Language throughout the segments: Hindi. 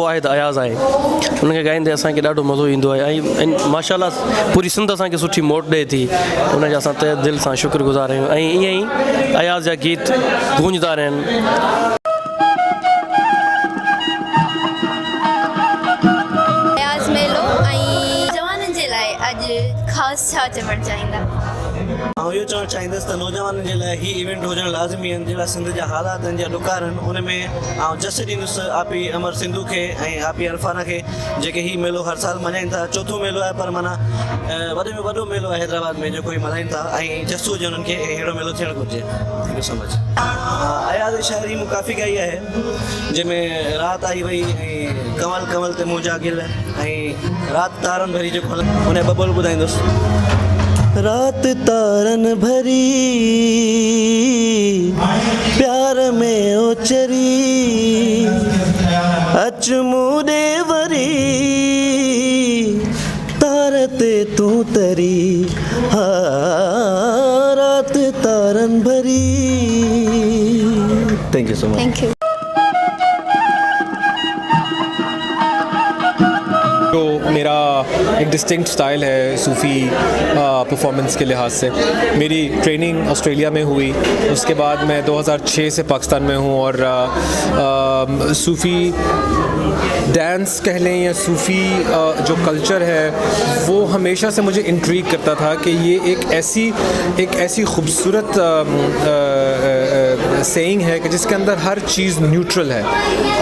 वाहिद अयाज़ आहे, उनखे ॻाईंदे असांखे ॾाढो मज़ो ईंदो आहे ऐं माशाल्लाह पूरी सिंध असांखे सुठी मोट ॾिए थी, उनजा असां तहे दिलि सां शुक्रगुज़ार आहियूं ऐं ईअं ई अयाज़ जा गीत गूंजदा रहनि। अयाज़ मेलो ऐं जवाननि जे लाइ अॼु ख़ासि छा चवणु चाहींदा? ऐं इहो चवणु चाहींदुसि त नौजवाननि जे लाइ हीउ इवेंट हुजणु लाज़मी आहिनि, जहिड़ा सिंध जा हालात आहिनि, जा ॾुकार आहिनि, उन में आउं जस ॾींदुसि आपी अमर सिंधु खे ऐं आपी अरफाना खे, जेके हीउ मेलो हर साल मल्हाइनि था। चोथों मेलो आहे, पर माना वॾे में वॾो मेलो आहे हैदराबाद में जेको हीउ मल्हाइनि था ऐं जस हुजे उन्हनि खे अहिड़ो मेलो थियणु घुरिजे। Thank you so much. अयाज़ शाइरी मूं काफ़ी ॻाई आहे, जंहिंमें राति आई वई ऐं कमल कमल ते मुंहिंजा गिल ऐं राति तारनि भरी जेको उन ॿ बोल ॿुधाईंदुसि। रात तारन भरी प्यार में ओचरी अच मूडे वरी तारते तू तरी हा रात तारन भरी। Thank you so much. Thank you. तो मेरा एक डिस्टिंक्ट स्टाइल है सूफ़ी परफॉर्मेंस के लिहाज से। मेरी ट्रेनिंग ऑस्ट्रेलिया में हुई, उसके बाद मैं 2006 से पाकिस्तान में हूँ और सूफ़ी डांस कह लें या सूफ़ी जो कल्चर है वो हमेशा से मुझे इंट्रीग करता था कि ये एक ऐसी खूबसूरत सेइंग है कि जिसके अंदर हर चीज़ न्यूट्रल है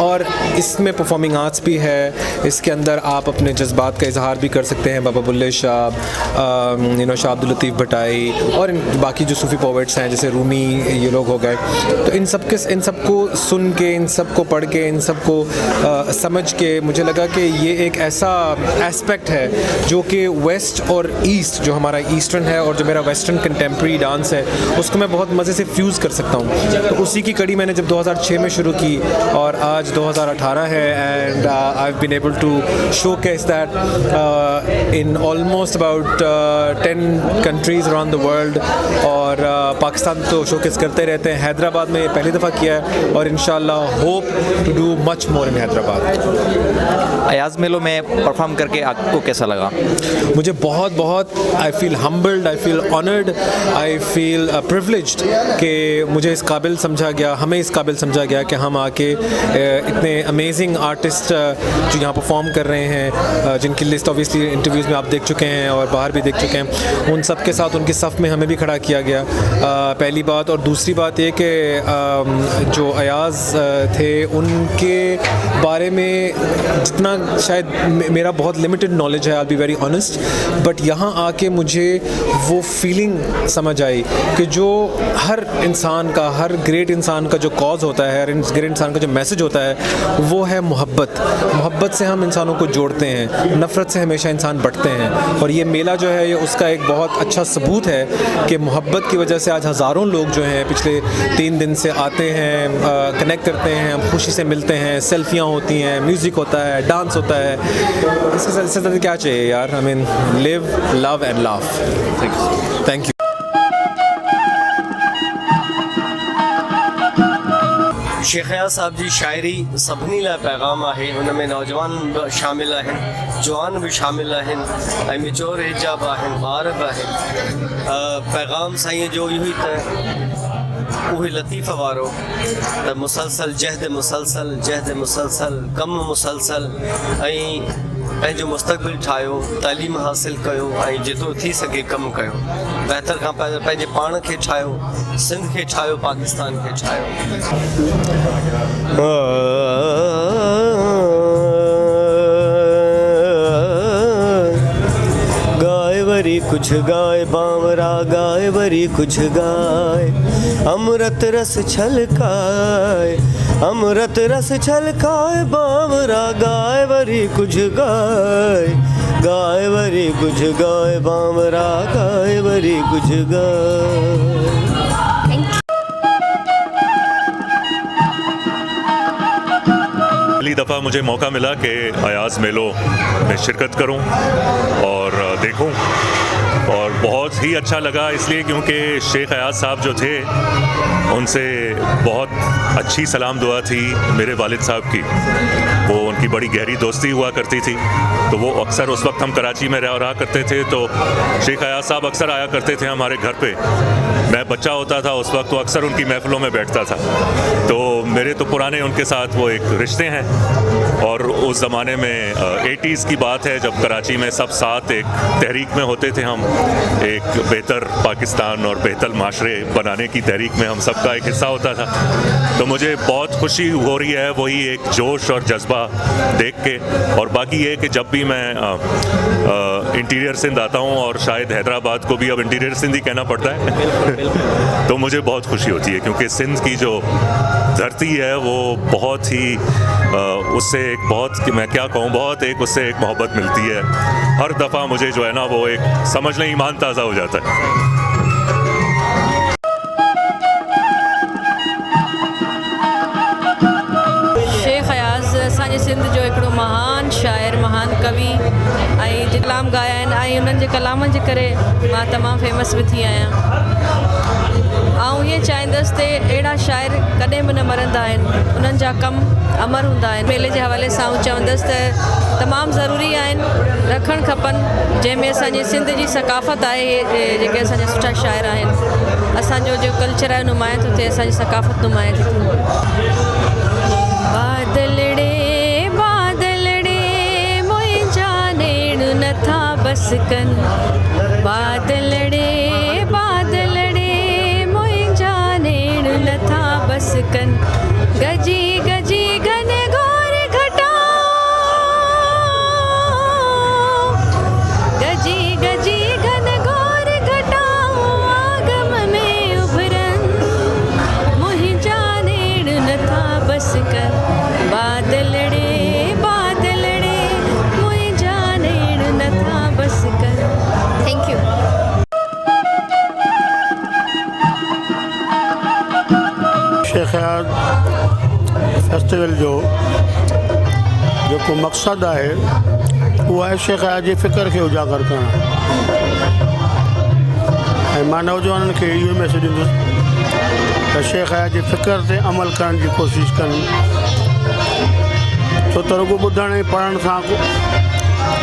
और इसमें परफॉर्मिंग आर्ट्स भी है, इसके अंदर आप अपने जज्बात का इजहार भी कर सकते हैं। बाबा बुल्ले शाह, शाह अब्दुल लतीफ़ भटाई और बाकी जो सूफ़ी पोइट्स हैं जैसे रूमी, ये लोग हो गए। तो इन सबको सुन के, इन सबको पढ़ के, इन सबको समझ के मुझे लगा कि ये एक ऐसा एस्पेक्ट है जो कि वेस्ट और ईस्ट, जो हमारा ईस्टर्न है और जो मेरा वेस्टर्न कंटेम्प्रेरी डांस है, उसको मैं बहुत मज़े से फ्यूज़ कर सकता हूँ। तो उसी की कड़ी मैंने जब 2006 में शुरू की और आज 2018 है and I have been able to showcase that in almost about 10 countries around the world और पाकिस्तान तो शोकेस करते रहते हैं। हैदराबाद में ये पहली दफ़ा किया है और इंशाल्लाह hope to do much more in Hyderabad. Ayaz मेलो में परफॉर्म करके आपको कैसा लगा? मुझे बहुत I feel humbled, I feel honoured, I feel privileged कि मुझे इस काबिल समझा गया, हमें इस काबिल समझा गया कि हम आके इतने अमेजिंग आर्टिस्ट जो यहाँ परफॉर्म कर रहे हैं, जिनकी लिस्ट ऑब्वियसली इंटरव्यूज़ में आप देख चुके हैं और बाहर भी देख चुके हैं, उन सब के साथ उनकी सफ़ में हमें भी खड़ा किया गया। पहली बात। और दूसरी बात ये कि जो अयाज़ थे उनके बारे में जितना शायद मेरा बहुत लिमिटेड नॉलेज है, आई बी वेरी ऑनेस्ट, बट यहाँ आके मुझे वो फीलिंग समझ आई कि जो हर इंसान का, हर ग्रेट इंसान का जो कॉज होता है, हर ग्रेट इंसान का जो मैसेज होता है वो है मोहब्बत से हम इंसानों को जोड़ते हैं, नफ़रत से हमेशा इंसान बंटते हैं। और ये मेला जो है ये उसका एक बहुत अच्छा सबूत है कि मोहब्बत की वजह से आज हज़ारों लोग जो हैं पिछले 3 दिन से आते हैं, कनेक्ट करते हैं, हम खुशी से मिलते हैं, सेल्फियाँ होती हैं, म्यूज़िक होता है, डांस होता है। इससे ज़्यादा क्या चाहिए यार? I mean live, love and laugh. Thank you. Shaikh Ayaz साहब जी शाइरी सभिनी लाइ पैगाम आहे, हुन में नौजवान बि शामिल आहिनि, जवान बि शामिल आहिनि ऐं मिचोर हिजाब आहिनि, ॿार बि आहिनि। पैगाम साईं जो इहो ई त उहे लतीफ़ वारो त मुसलसल जहद मुसलसल कम मुसलसल ऐं पंहिंजो मुस्तक़बिल ठाहियो, तालीम हासिल कयो ऐं जेतिरो थी सघे कमु कयो, बहितर खां पंहिंजे पाण खे ठाहियो, सिंध खे ठाहियो, पाकिस्तान खे ठाहियो। गाए वरी कुछ गाए बावरा, गाए वरी कुछ गाए, अमृत रस छलकाए, अमृत रस छलकाए बावरा, गाए वरी कुछ गाए, गाए वरी कुछ गाए बावरा, गाए वरी कुछ गाए। पहली दफ़ा मुझे मौका मिला कि अयाज़ मेलो में शिरकत करूं और देखूं और बहुत ही अच्छा लगा, इसलिए क्योंकि शेख अयाज़ साहब जो थे उनसे बहुत अच्छी सलाम दुआ थी मेरे वालिद साहब की, वो उनकी बड़ी गहरी दोस्ती हुआ करती थी। तो वो अक्सर उस वक्त हम कराची में रहा करते थे, तो शेख अयाज साहब अक्सर आया करते थे हमारे घर पे। मैं बच्चा होता था उस वक्त, तो अक्सर उनकी महफिलों में बैठता था। तो मेरे तो पुराने उनके साथ वो एक रिश्ते हैं। और उस ज़माने में 80s की बात है, जब कराची में सब साथ एक तहरीक में होते थे हम, एक बेहतर पाकिस्तान और बेहतर माशरे बनाने की तहरीक में हम सबका एक हिस्सा होता था। तो मुझे बहुत खुशी हो रही है वही एक जोश और जज्बा देख के। और बाकी ये कि जब भी मैं इंटीरियर सिंध आता हूँ, और शायद हैदराबाद को भी अब इंटीरियर सिंध ही कहना पड़ता है तो मुझे बहुत खुशी होती है, क्योंकि सिंध की जो धरती है वो बहुत ही उससे एक बहुत, मैं क्या कहूँ, बहुत एक उससे एक मोहब्बत मिलती है। हर दफ़ा मुझे जो है ना वो एक समझ लें ईमान ताज़ा हो जाता है। शेख अयाज़ असांजे सिंध जो हिकिड़ो महान शाइर, महान कवि ऐं जे कलाम ॻाया आहिनि, ऐं उन्हनि जे कलामनि जे करे मां तमामु फेमस बि थी आहियां। ऐं इहे चाहींदसि त अहिड़ा शाइर कॾहिं बि न मरंदा आहिनि, उन्हनि जा कम अमर हूंदा आहिनि। मेले जे हवाले सां चवंदसि त तमामु ज़रूरी आहिनि, रखणु खपनि, जंहिंमें असांजे सिंध जी सकाफ़त आहे। जेके असांजा सुठा शाइर आहिनि, असांजो जो कल्चर आहे नुमाइं थो थिए, असांजी सकाफ़त नुमाइं थी थिए। बादलड़े बादलड़े मुंहिंजा नेण नथा बस कनि, बादलड़े बादलड़े मुंहिंजा नेण नथा बस कनि, गजी गजी घन घोर घटाओ, गजी गजी घन घोर घटाओ, आगम में उभरनि मुंहिंजा नेण नथा बस कनि, बादलड़े बादलड़े मुंहिंजा नेण नथा बस कनि। Thank you. Shaikh Ayaz festival जो जेको मक़सदु आहे उहो आहे शेख अयाज जी फ़िक्र खे उजागर करणु। ऐं मां नौजवाननि खे इहो मैसेज ॾींदुसि त शेख अयाज जी फ़िक्र ते अमल करण जी कोशिशि कनि, छो त रुॻो ॿुधण ऐं पढ़ण सां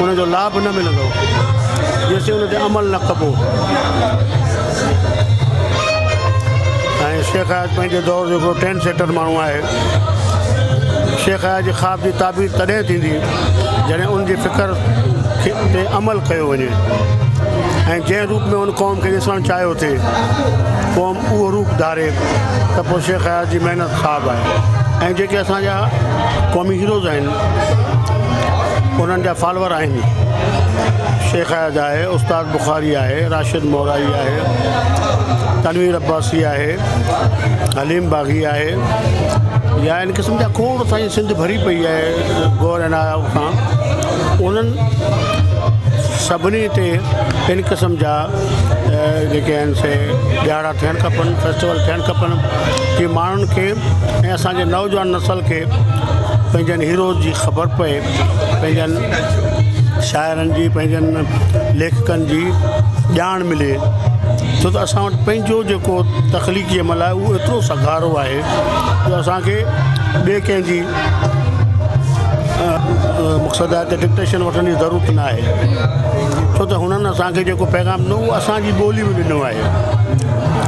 उनजो लाभ न मिलंदो जेसिताईं उन ते अमल न कबो। ऐं शेख अयाज पंहिंजे दौर जो हिकिड़ो ट्रेंड सेटर माण्हू आहे। शेख अयाज जे ख़्वाब जी ताबीर तॾहिं थींदी जॾहिं उनजी फ़िक्र ते अमल कयो वञे, ऐं जंहिं रूप में उन क़ौम खे ॾिसणु चाहियो थिए क़ौम उहो रूप धारे, त पोइ शेख अयाज जी महिनत ख़्वाब आहे। ऐं जेके असांजा क़ौमी हीरोज़ आहिनि उन्हनि जा फॉलोअर आहिनि। शेख अयाज आहे, उस्ताद बुखारी आहे, राशिद मोराई आहे, तनवीर अब्बासी आहे, हलीम बाग़ी आहे, या इन क़िस्म जा खोड़ असांजी सिंध भरी पई आहे गौर इनाया सां। उन्हनि सभिनी ते इन क़िस्म जा जेके आहिनि से ॾियारा थियणु खपनि, फेस्टिवल थियणु खपनि, कि माण्हुनि खे ऐं असांजे नौजवान नसल खे पंहिंजनि हीरोज़ जी ख़बर पए, पंहिंजनि शाइरनि जी, पंहिंजनि लेखकनि जी ॼाण मिले। छो त असां वटि पंहिंजो जेको तख़लीक़ी अमल आहे उहो एतिरो सगारो आहे जो असांखे ॿिए कंहिंजी मक़सदु आहे त डिक्टेशन वठण जी ज़रूरत न आहे, छो त हुननि असांखे जेको पैगाम ॾिनो उहो असांजी ॿोली में ॾिनो आहे।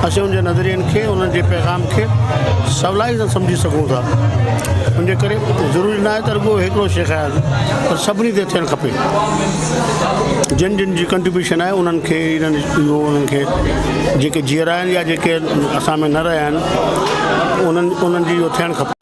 असीं उनजे नज़रियनि खे, उन्हनि जे पैगाम खे सवलाई सां सम्झी सघूं था। उनजे करे ज़रूरी न आहे त रुॻो हिकिड़ो शेख अयाज, पर सभिनी ते थियणु खपे। जिन जिन जी कंट्रीब्यूशन आहे उन्हनि खे उन्हनि खे जेके जीअरा आहिनि या जेके असां में न रहिया आहिनि उन्हनि जी इहो थियणु खपे।